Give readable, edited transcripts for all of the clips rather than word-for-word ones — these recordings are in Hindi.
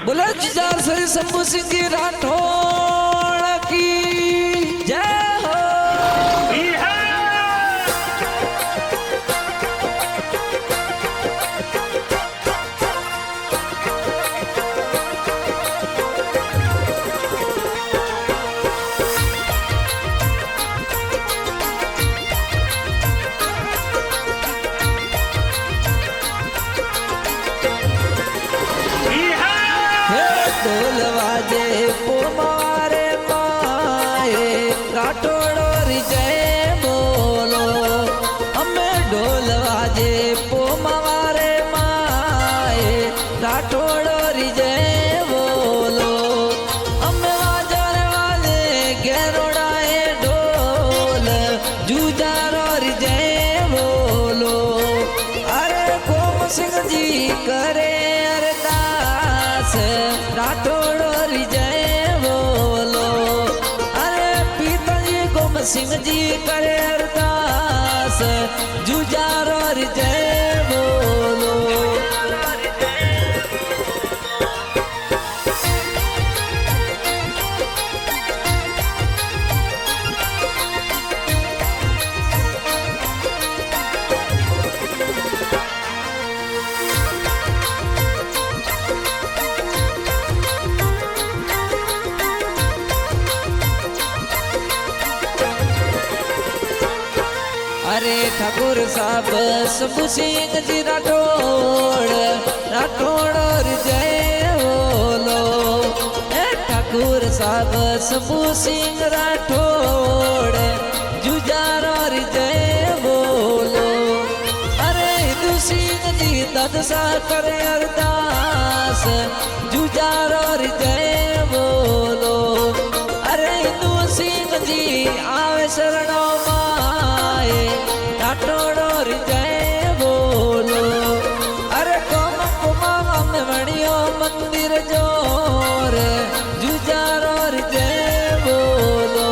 बोला जुजार श्री शंभू सिंह जी राठौड़ की जय हो। ढोल वाजे पुमारे माए राठौड़ जय बोलो। हमें ढोल वाजे पुमारे माए राठौड़ जय बोलो। हमें वाजने वाले घेरोड़ाए ढोल जुजार और जय बोलो। अरे गोम सिंह जी करे अरदास राठौड़ और जय बोलो। अरे पिताजी गोम सिंह जी करे अरदास जुजार और जय बोलो। अरे ठाकुर साहब शंभू सिंह जी राठौड़ राठौड़ और जय बोलो। ठाकुर साहब शंभू सिंह राठौड़ जुजार और जय बोलो। अरे हिंदू सिंह जी ददसा करे अरदास जुजार और जय बोलो। अरे हिंदू सिंह जी आवे शरणों राठौड़ और जय बोलो। अरे कोम कुमा में मणियो मंदिर जोर जुजार और जय बोलो।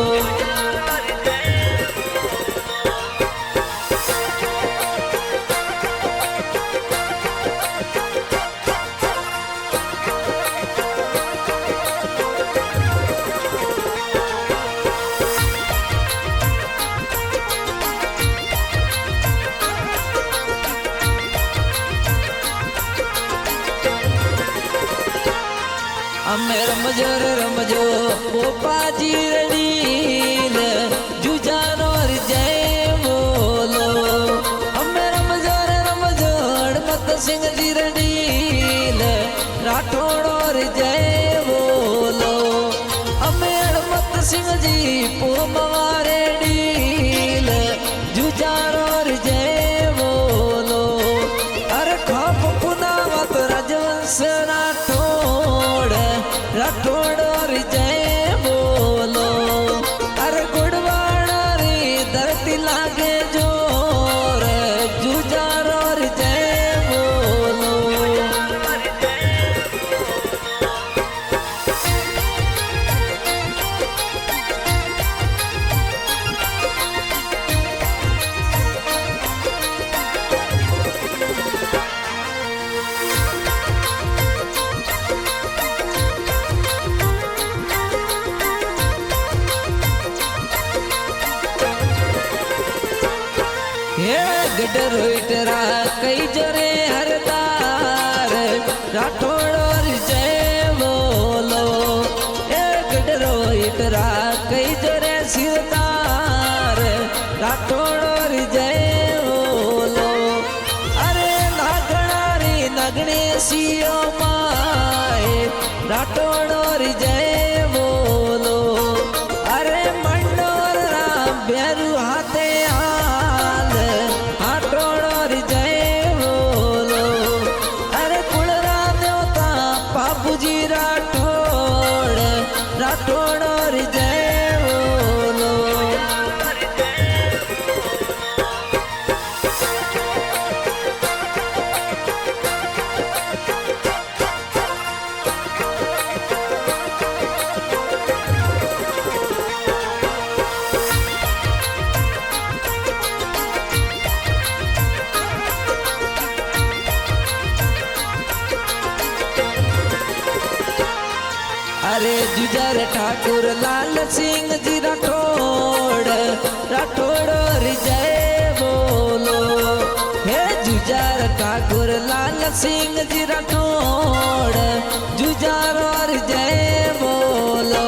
हमें रमजो गोपा जी रडील जुजार और जय बोलो। हमें रमजो हड़मत सिंह जी रडील राठौड़ और जय बोलो। हमें हड़मत सिंह जी पुमवारे डील जुजार और जय बोलो। अरे खाप पुनावत राजवंश राठौड़ और जय बोलो। अरे गुड़वाड़ी धरती लागे जोर जुजार और जय बोलो। गडरो इटरा कई जरे हरदार राठौड़ और जय बोलो। गडरो इटरा कई जरे सिरदार राठौड़ और जय बोलो। अरे नागणारी नगणे सियो माए राठौड़ और जय बोलो। अरे मंडोर राम बेरू हाथे राठौड़ और जय बोलो। अरे कुलरा देवता बाबूजी राठौड़ राठौड़ और जय बोलो। अरे जुजार ठाकुर लाल सिंह जी राठौड़ राठौड़ और जय बोलो। हे जुजार ठाकुर लाल सिंह जी राठौड़ जुजार और जय बोलो।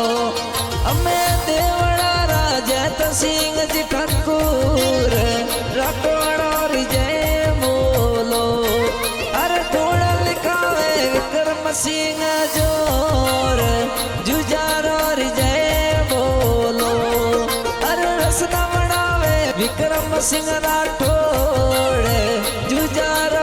अमे देवड़ा राजत सिंह जी ठाकुर राठौड़ और जय बोलो। अरे थोड़ा लिखावे विक्रम सिंह जोर जुजार और जय बोलो। अरे रसना बनावे विक्रम सिंह राठौड़ जुजार